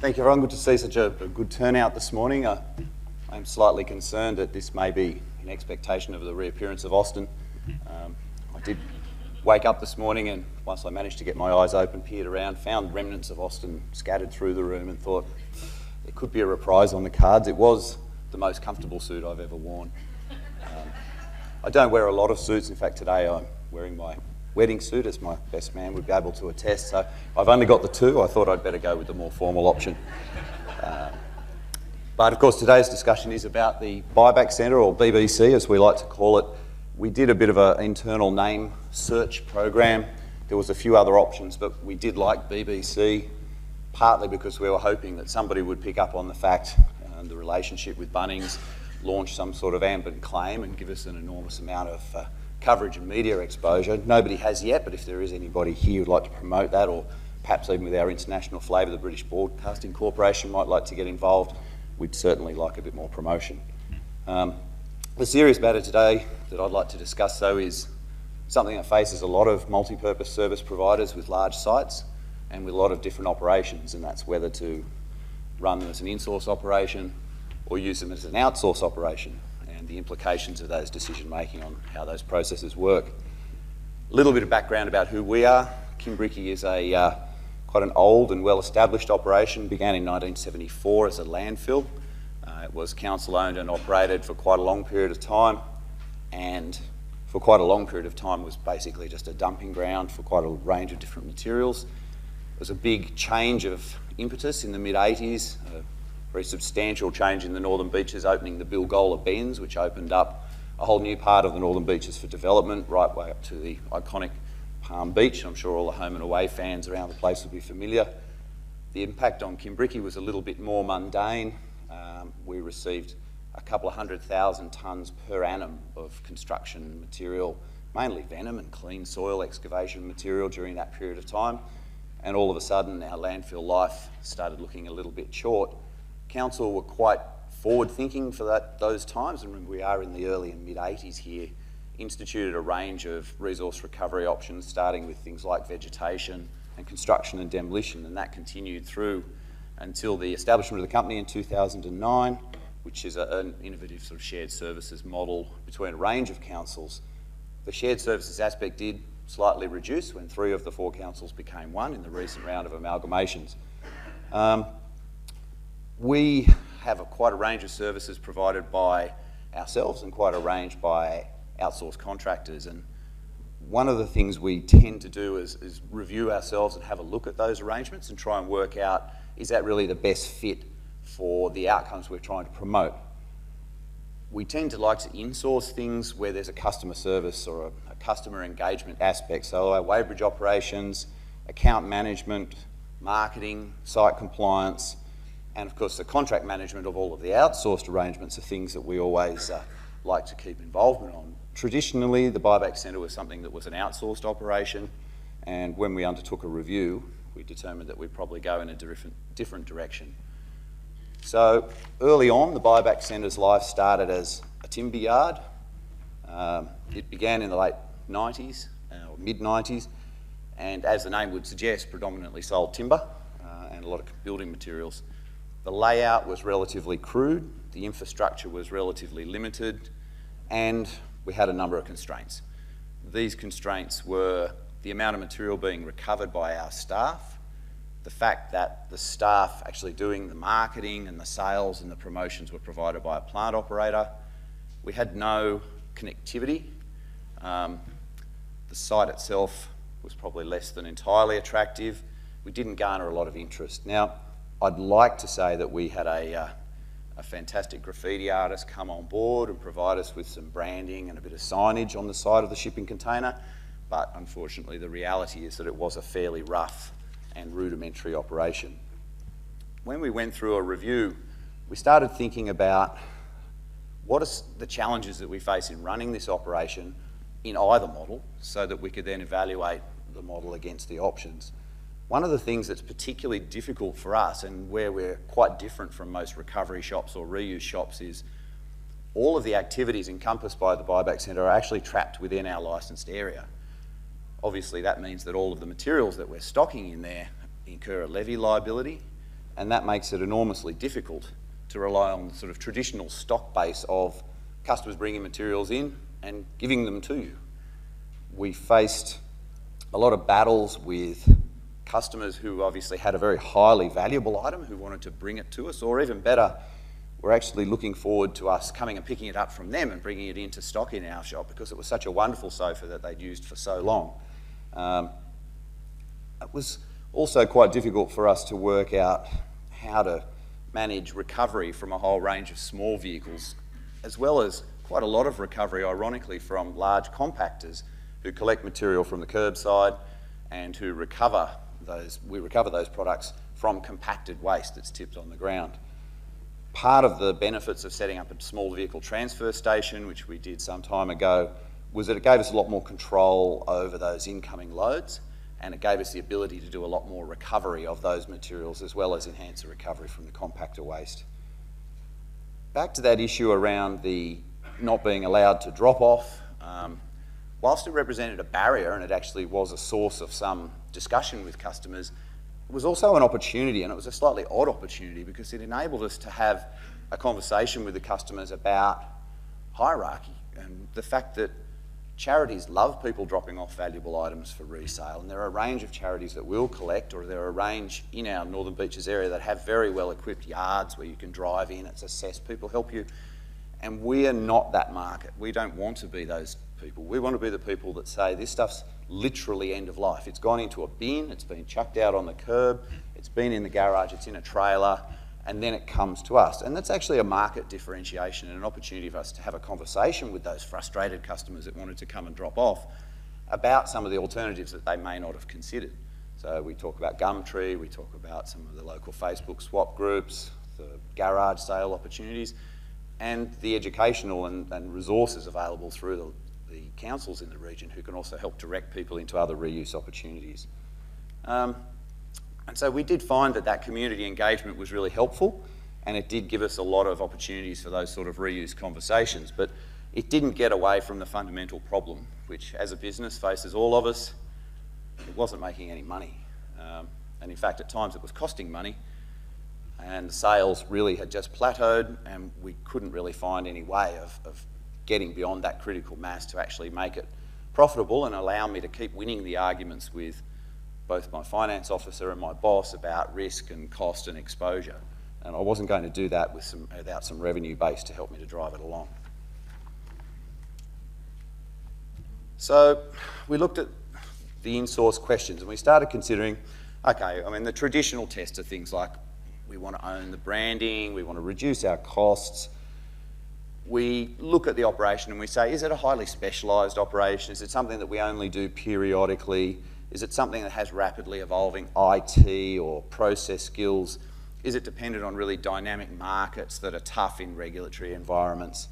Thank you, everyone. Good to see such a good turnout this morning. I'm slightly concerned that this may be in expectation of the reappearance of Austin. I did wake up this morning, and once I managed to get my eyes open, peered around, found remnants of Austin scattered through the room and thought it could be a reprise on the cards. It was the most comfortable suit I've ever worn. I don't wear a lot of suits. In fact, today I'm wearing my wedding suit, as my best man would be able to attest. So I've only got the two. I thought I'd better go with the more formal option. But of course, today's discussion is about the Buyback Centre, or BBC as we like to call it. We did a bit of an internal name search program. There was a few other options, but we did like BBC, partly because we were hoping that somebody would pick up on the fact and the relationship with Bunnings, launch some sort of ambient claim and give us an enormous amount of coverage and media exposure. Nobody has yet, but if there is anybody here who'd like to promote that, or perhaps even with our international flavour, the British Broadcasting Corporation might like to get involved, we'd certainly like a bit more promotion. The serious matter today that I'd like to discuss, though, is something that faces a lot of multi-purpose service providers with large sites and with a lot of different operations, and that's whether to run them as an in-source operation or use them as an outsource operation, and the implications of those decision-making on how those processes work. A little bit of background about who we are. Kimbriki is quite an old and well-established operation. Began in 1974 as a landfill. It was council-owned and operated for quite a long period of time, and for quite a long period of time was basically just a dumping ground for quite a range of different materials. There was a big change of impetus in the mid-80s, a very substantial change in the Northern Beaches, opening the Bilgola Bends, which opened up a whole new part of the Northern Beaches for development, right way up to the iconic Palm Beach. I'm sure all the home and away fans around the place will be familiar. The impact on Kimbriki was a little bit more mundane. We received a couple of 100,000 tonnes per annum of construction material, mainly venom and clean soil excavation material during that period of time. And all of a sudden, our landfill life started looking a little bit short. Council were quite forward-thinking for those times, and we are in the early and mid-80s here, instituted a range of resource recovery options, starting with things like vegetation and construction and demolition, and that continued through until the establishment of the company in 2009, which is an innovative sort of shared services model between a range of councils. The shared services aspect did slightly reduce when 3 of the 4 councils became one in the recent round of amalgamations. We have quite a range of services provided by ourselves and quite a range by outsourced contractors, and one of the things we tend to do is review ourselves and have a look at those arrangements and try and work out, is that really the best fit for the outcomes we're trying to promote? We tend to like to insource things where there's a customer service or a customer engagement aspect. So our weighbridge operations, account management, marketing, site compliance, and of course the contract management of all of the outsourced arrangements are things that we always like to keep involvement on. Traditionally, the Buyback Centre was something that was an outsourced operation, and when we undertook a review, we determined that we'd probably go in a different direction. So early on, the Buyback Centre's life started as a timber yard. It began in the late 90s, or mid-90s, and as the name would suggest, predominantly sold timber and a lot of building materials. The layout was relatively crude, the infrastructure was relatively limited, and we had a number of constraints. These constraints were the amount of material being recovered by our staff, the fact that the staff actually doing the marketing and the sales and the promotions were provided by a plant operator. We had no connectivity. The site itself was probably less than entirely attractive. We didn't garner a lot of interest. Now, I'd like to say that we had a fantastic graffiti artist come on board and provide us with some branding and a bit of signage on the side of the shipping container, but unfortunately the reality is that it was a fairly rough and rudimentary operation. When we went through a review, we started thinking about what are the challenges that we face in running this operation in either model, so that we could then evaluate the model against the options. One of the things that's particularly difficult for us, and where we're quite different from most recovery shops or reuse shops, is all of the activities encompassed by the Buyback Centre are actually trapped within our licensed area. Obviously, that means that all of the materials that we're stocking in there incur a levy liability. and that makes it enormously difficult to rely on the sort of traditional stock base of customers bringing materials in and giving them to you. We faced a lot of battles with customers who obviously had a very highly valuable item who wanted to bring it to us, or even better, were actually looking forward to us coming and picking it up from them and bringing it into stock in our shop because it was such a wonderful sofa that they'd used for so long. It was also quite difficult for us to work out how to manage recovery from a whole range of small vehicles, as well as quite a lot of recovery, ironically, from large compactors who collect material from the curbside and who recover those products from compacted waste that's tipped on the ground. Part of the benefits of setting up a small vehicle transfer station, which we did some time ago, was that it gave us a lot more control over those incoming loads, and it gave us the ability to do a lot more recovery of those materials, as well as enhance the recovery from the compactor waste. Back to that issue around the not being allowed to drop off, whilst it represented a barrier and it actually was a source of some discussion with customers, it was also an opportunity, and it was a slightly odd opportunity because it enabled us to have a conversation with the customers about hierarchy and the fact that charities love people dropping off valuable items for resale, and there are a range of charities that will collect, or there are a range in our Northern Beaches area that have very well equipped yards where you can drive in, it's assessed, people help you, and we are not that market. We don't want to be those people. We want to be the people that say this stuff's literally end of life. It's gone into a bin, it's been chucked out on the curb, it's been in the garage, it's in a trailer, and then it comes to us. And that's actually a market differentiation and an opportunity for us to have a conversation with those frustrated customers that wanted to come and drop off about some of the alternatives that they may not have considered. So we talk about Gumtree, we talk about some of the local Facebook swap groups, the garage sale opportunities, and the educational and resources available through the councils in the region who can also help direct people into other reuse opportunities. And so we did find that that community engagement was really helpful, and it did give us a lot of opportunities for those sort of reuse conversations, but it didn't get away from the fundamental problem, which as a business faces all of us. It wasn't making any money. And in fact, at times it was costing money, and the sales really had just plateaued, and we couldn't really find any way of getting beyond that critical mass to actually make it profitable and allow me to keep winning the arguments with both my finance officer and my boss about risk and cost and exposure. And I wasn't going to do that without some revenue base to help me to drive it along. So we looked at the Insource questions and we started considering, okay, I mean, the traditional tests are things like we want to own the branding, we want to reduce our costs. We look at the operation and we say, is it a highly specialised operation? Is it something that we only do periodically? Is it something that has rapidly evolving IT or process skills? Is it dependent on really dynamic markets that are tough in regulatory environments?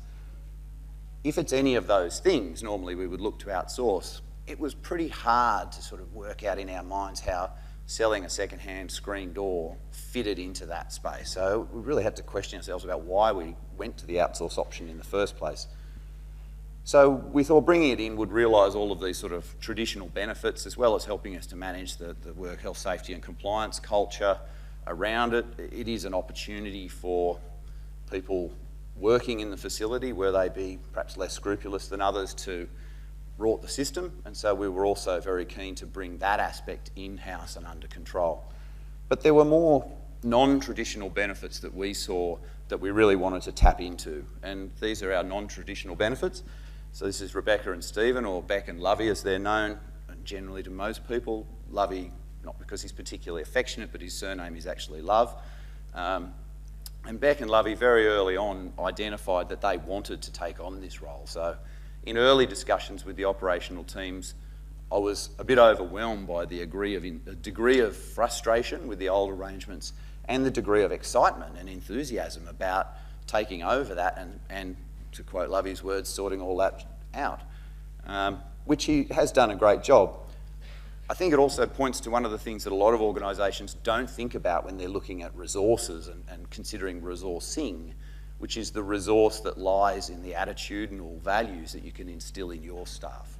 If it's any of those things, normally we would look to outsource. It was pretty hard to sort of work out in our minds how selling a second-hand screen door fitted into that space. So we really had to question ourselves about why we went to the outsource option in the first place. So we thought bringing it in would realise all of these sort of traditional benefits, as well as helping us to manage the work health, safety and compliance culture around it. It is an opportunity for people working in the facility where they be perhaps less scrupulous than others to rort the system, and so we were also very keen to bring that aspect in-house and under control. But there were more non-traditional benefits that we saw that we really wanted to tap into, and these are our non-traditional benefits. So this is Rebecca and Stephen, or Beck and Levy as they're known, and generally to most people. Levy, not because he's particularly affectionate, but his surname is actually Love. And Beck and Levy very early on identified that they wanted to take on this role. So in early discussions with the operational teams, I was a bit overwhelmed by the degree of frustration with the old arrangements and the degree of excitement and enthusiasm about taking over that and to quote Levy's words, sorting all that out, which he has done a great job. I think it also points to one of the things that a lot of organisations don't think about when they're looking at resources and considering resourcing, which is the resource that lies in the attitudinal values that you can instill in your staff.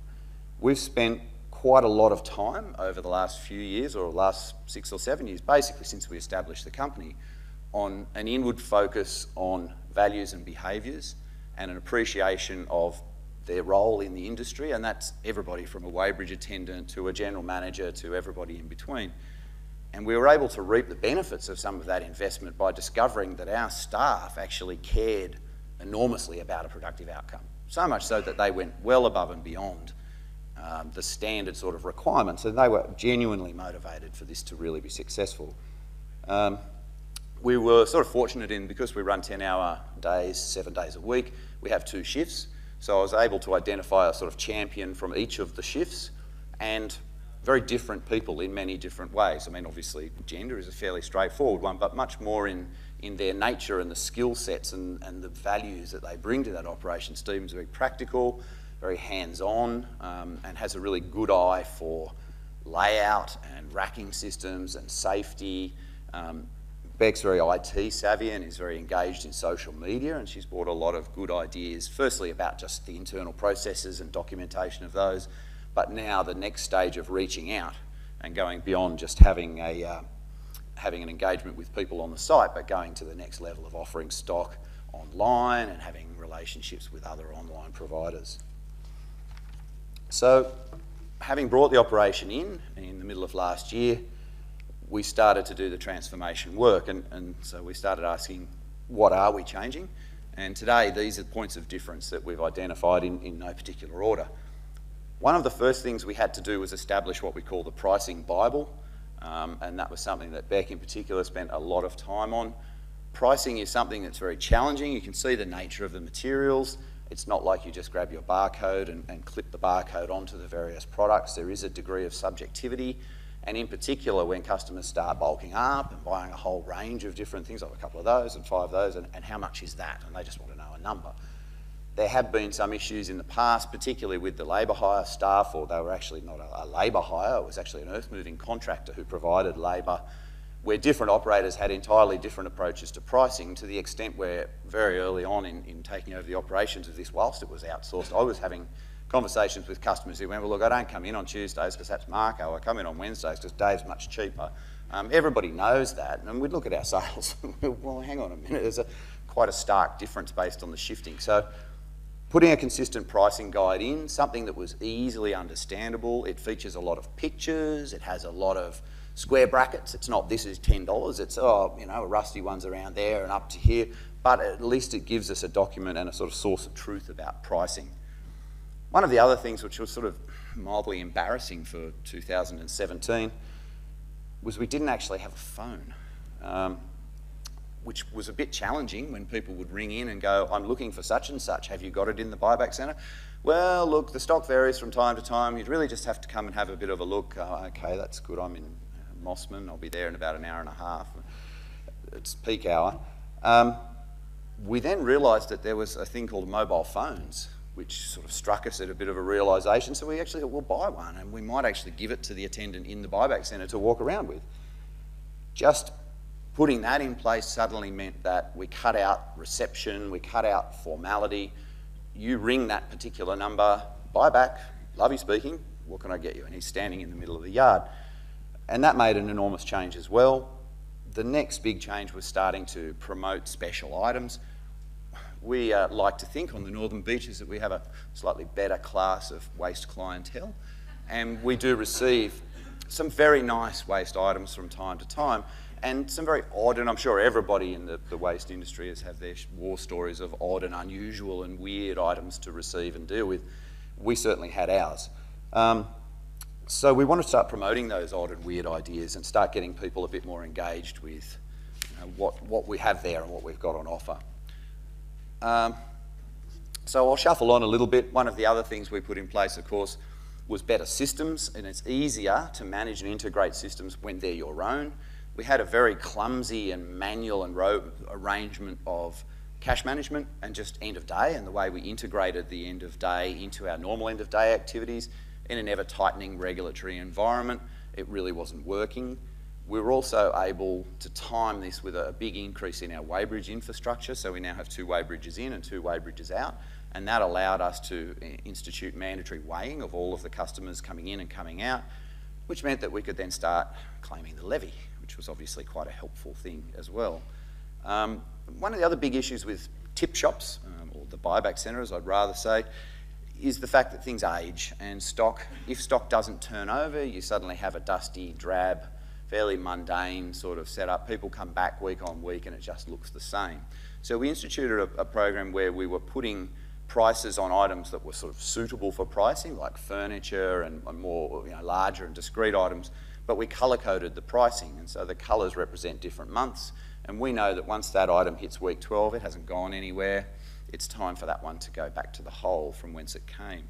We've spent quite a lot of time over the last few years, or last 6 or 7 years, basically since we established the company, on an inward focus on values and behaviours and an appreciation of their role in the industry, and that's everybody from a weighbridge attendant to a general manager to everybody in between. And we were able to reap the benefits of some of that investment by discovering that our staff actually cared enormously about a productive outcome. So much so that they went well above and beyond the standard sort of requirements, and they were genuinely motivated for this to really be successful. We were sort of fortunate in, because we run 10-hour days, 7 days a week, we have 2 shifts. So I was able to identify a sort of champion from each of the shifts, and very different people in many different ways. I mean, obviously gender is a fairly straightforward one, but much more in their nature and the skill sets and the values that they bring to that operation. Stephen's very practical, very hands-on, and has a really good eye for layout and racking systems and safety. Beck's very IT savvy and is very engaged in social media, and she's brought a lot of good ideas, firstly about just the internal processes and documentation of those, but now the next stage of reaching out and going beyond just having an engagement with people on the site, but going to the next level of offering stock online and having relationships with other online providers. So, having brought the operation in the middle of last year, we started to do the transformation work, and so we started asking, what are we changing? And today, these are points of difference that we've identified in no particular order. One of the first things we had to do was establish what we call the pricing Bible, and that was something that Beck in particular spent a lot of time on. Pricing is something that's very challenging. You can see the nature of the materials. It's not like you just grab your barcode and clip the barcode onto the various products. There is a degree of subjectivity. And in particular, when customers start bulking up and buying a whole range of different things, like a couple of those and 5 of those, and how much is that? And they just want to know a number. There have been some issues in the past, particularly with the labour hire staff, or they were actually not a labour hire, it was actually an earth-moving contractor who provided labour, where different operators had entirely different approaches to pricing, to the extent where very early on in taking over the operations of this, whilst it was outsourced, I was having conversations with customers who went, well, look, I don't come in on Tuesdays because that's Marco. I come in on Wednesdays because Dave's much cheaper. Everybody knows that, and we'd look at our sales. Well, hang on a minute. There's quite a stark difference based on the shifting. So putting a consistent pricing guide in, something that was easily understandable. It features a lot of pictures. It has a lot of square brackets. It's not, this is $10. It's, oh, you know, a rusty one's around there and up to here. But at least it gives us a document and a sort of source of truth about pricing. One of the other things which was sort of mildly embarrassing for 2017 was we didn't actually have a phone, which was a bit challenging when people would ring in and go, I'm looking for such and such, have you got it in the buyback centre? Well, look, the stock varies from time to time, you'd really just have to come and have a bit of a look. Okay, that's good, I'm in Mossman, I'll be there in about an hour and a half. It's peak hour. We then realised that there was a thing called mobile phones, which sort of struck us at a bit of a realisation. So we actually thought, we'll buy one, and we might actually give it to the attendant in the buyback centre to walk around with. Just putting that in place suddenly meant that we cut out reception, we cut out formality. You ring that particular number, buyback, Levy speaking, what can I get you? And he's standing in the middle of the yard. And that made an enormous change as well. The next big change was starting to promote special items. We like to think on the northern beaches that we have a slightly better class of waste clientele, and we do receive some very nice waste items from time to time, and some very odd, and I'm sure everybody in the waste industry has had their war stories of odd and unusual and weird items to receive and deal with. We certainly had ours. So we want to start promoting those odd and weird ideas and start getting people a bit more engaged with, you know, what we have there and what we've got on offer. So I'll shuffle on a little bit. One of the other things we put in place, of course, was better systems, and it's easier to manage and integrate systems when they're your own. We had a very clumsy and manual and arrangement of cash management and just end of day, and the way we integrated the end of day into our normal end of day activities in an ever tightening regulatory environment, it really wasn't working. We were also able to time this with a big increase in our weighbridge infrastructure, so we now have 2 weighbridges in and 2 weighbridges out, and that allowed us to institute mandatory weighing of all of the customers coming in and coming out, which meant that we could then start claiming the levy, which was obviously quite a helpful thing as well. One of the other big issues with tip shops, or the buyback centres, I'd rather say, is the fact that things age, and if stock doesn't turn over, you suddenly have a dusty, drab, fairly mundane sort of setup. People come back week on week and it just looks the same. So we instituted a program where we were putting prices on items that were sort of suitable for pricing, like furniture and more larger and discrete items, but we colour-coded the pricing, and so the colours represent different months, and we know that once that item hits week 12, it hasn't gone anywhere. It's time for that one to go back to the hole from whence it came.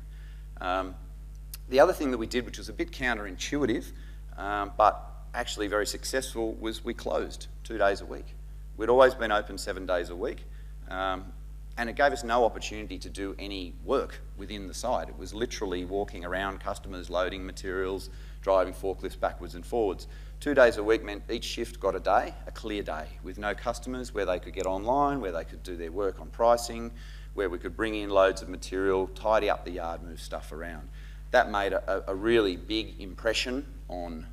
The other thing that we did, which was a bit counterintuitive, but actually very successful, was we closed 2 days a week. We'd always been open 7 days a week, and it gave us no opportunity to do any work within the site. It was literally walking around customers, loading materials, driving forklifts backwards and forwards. 2 days a week meant each shift got a day, a clear day, with no customers, where they could get online, where they could do their work on pricing, where we could bring in loads of material, tidy up the yard, move stuff around. That made a really big impression on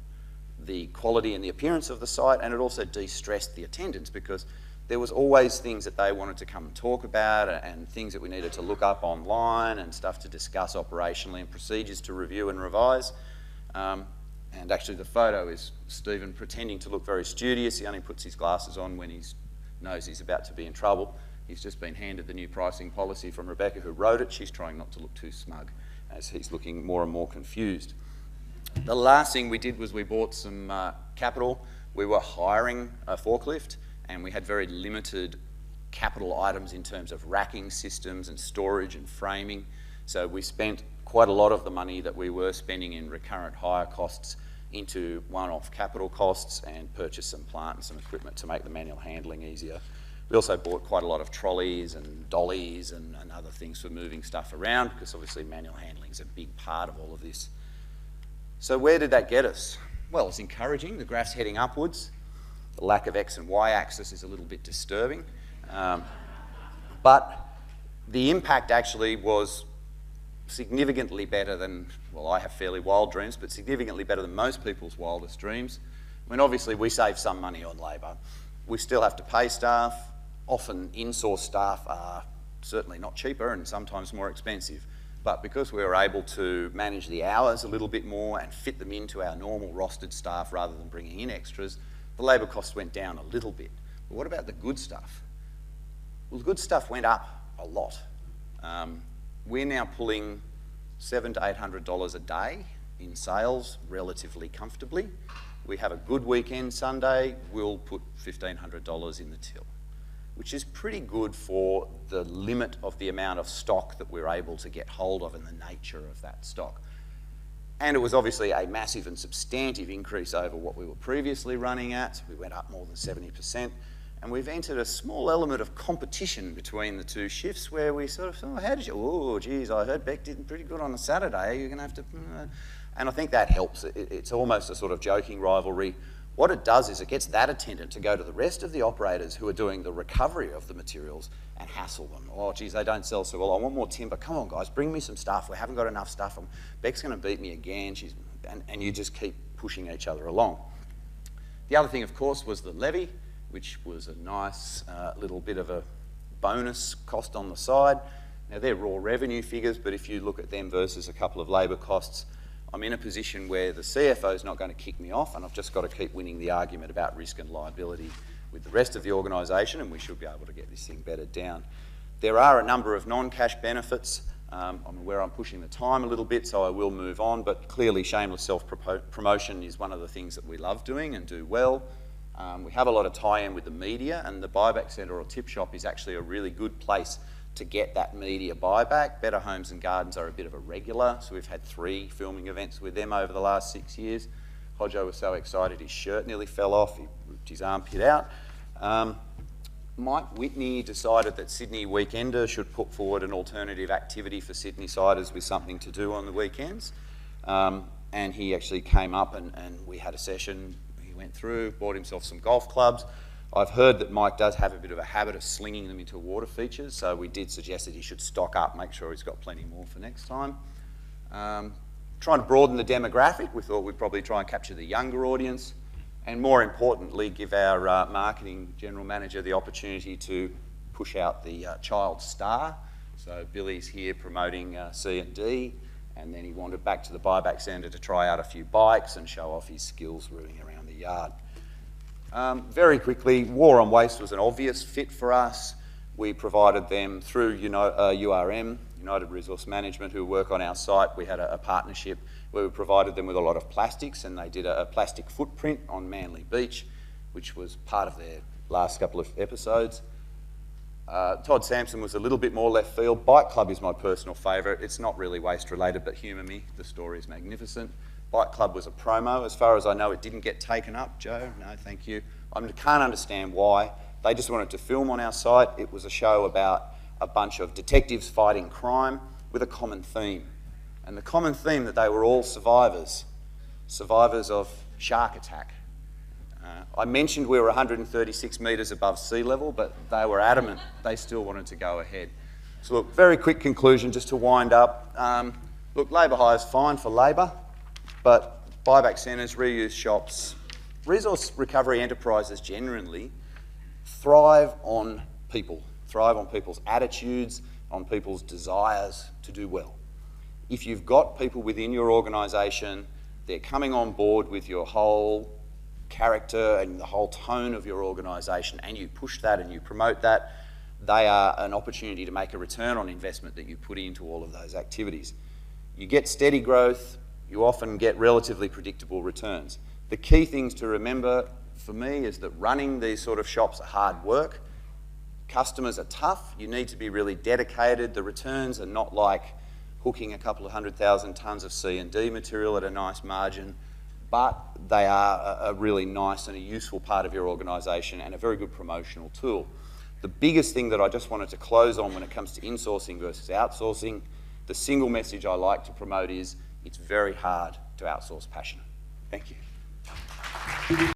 the quality and the appearance of the site, and it also de-stressed the attendants, because there was always things that they wanted to come and talk about, and things that we needed to look up online, and stuff to discuss operationally, and procedures to review and revise. And actually the photo is Stephen pretending to look very studious. He only puts his glasses on when he knows he's about to be in trouble. He's just been handed the new pricing policy from Rebecca, who wrote it. She's trying not to look too smug as he's looking more and more confused. The last thing we did was we bought some capital. We were hiring a forklift, and we had very limited capital items in terms of racking systems and storage and framing. So we spent quite a lot of the money that we were spending in recurrent hire costs into one-off capital costs, and purchased some plant and some equipment to make the manual handling easier. We also bought quite a lot of trolleys and dollies and other things for moving stuff around, because obviously manual handling is a big part of all of this. So where did that get us? Well, it's encouraging. The graph's heading upwards. The lack of X and Y axis is a little bit disturbing. But the impact actually was significantly better than, well, I have fairly wild dreams, but significantly better than most people's wildest dreams. I mean, obviously we save some money on labour. We still have to pay staff. Often in-source staff are certainly not cheaper and sometimes more expensive. But because we were able to manage the hours a little bit more and fit them into our normal rostered staff rather than bringing in extras, the labour costs went down a little bit. But what about the good stuff? Well, the good stuff went up a lot. We're now pulling $700 to $800 a day in sales relatively comfortably. We have a good weekend Sunday, we'll put $1,500 in the till, which is pretty good for the limit of the amount of stock that we're able to get hold of and the nature of that stock. And it was obviously a massive and substantive increase over what we were previously running at. We went up more than 70%. And we've entered a small element of competition between the two shifts, where we sort of, oh, how did you, oh, geez, I heard Beck did pretty good on a Saturday, you're going to have to, and I think that helps. It's almost a sort of joking rivalry. What it does is it gets that attendant to go to the rest of the operators who are doing the recovery of the materials and hassle them. Oh, geez, they don't sell so well. I want more timber. Come on, guys, bring me some stuff. We haven't got enough stuff. Beck's going to beat me again. And you just keep pushing each other along. The other thing, of course, was the levy, which was a nice little bit of a bonus cost on the side. Now, they're raw revenue figures, but if you look at them versus a couple of labour costs, I'm in a position where the CFO's not going to kick me off, and I've just got to keep winning the argument about risk and liability with the rest of the organisation, and we should be able to get this thing bedded down. There are a number of non-cash benefits. I'm aware I'm pushing the time a little bit, so I will move on, but clearly shameless self-promotion is one of the things that we love doing and do well. We have a lot of tie-in with the media, and the buyback centre or tip shop is actually a really good place to get that media buyback. Better Homes and Gardens are a bit of a regular, so we've had 3 filming events with them over the last 6 years. Hodjo was so excited his shirt nearly fell off, he ripped his armpit out. Mike Whitney decided that Sydney Weekender should put forward an alternative activity for Sydney-siders with something to do on the weekends. And he actually came up and we had a session. He went through, bought himself some golf clubs. I've heard that Mike does have a bit of a habit of slinging them into water features, so we did suggest that he should stock up, make sure he's got plenty more for next time. Trying to broaden the demographic, we thought we'd probably try and capture the younger audience, and more importantly, give our marketing general manager the opportunity to push out the child star. So Billy's here promoting C&D, and then he wandered back to the buyback centre to try out a few bikes and show off his skills rooting around the yard. Very quickly, War on Waste was an obvious fit for us. We provided them through URM, United Resource Management, who work on our site. We had a partnership where we provided them with a lot of plastics, and they did a plastic footprint on Manly Beach, which was part of their last couple of episodes. Todd Sampson was a little bit more left field. Bike Club is my personal favourite. It's not really waste related, but humour me, the story is magnificent. Bike Club was a promo. As far as I know, it didn't get taken up. Joe, no, thank you. I can't understand why. They just wanted to film on our site. It was a show about a bunch of detectives fighting crime with a common theme. And the common theme that they were all survivors of shark attack. I mentioned we were 136 metres above sea level, but they were adamant they still wanted to go ahead. So look, very quick conclusion just to wind up. Look, labour hire is fine for labour, but buyback centres, reuse shops, resource recovery enterprises generally thrive on people, thrive on people's attitudes, on people's desires to do well. If you've got people within your organisation, they're coming on board with your whole character and the whole tone of your organisation, and you push that and you promote that, they are an opportunity to make a return on investment that you put into all of those activities. You get steady growth, you often get relatively predictable returns. The key things to remember for me is that running these sort of shops are hard work. Customers are tough, you need to be really dedicated. The returns are not like hooking a couple of 100,000 tonnes of C&D material at a nice margin, but they are a really nice and a useful part of your organisation and a very good promotional tool. The biggest thing that I just wanted to close on when it comes to insourcing versus outsourcing, the single message I like to promote is it's very hard to outsource passion. Thank you.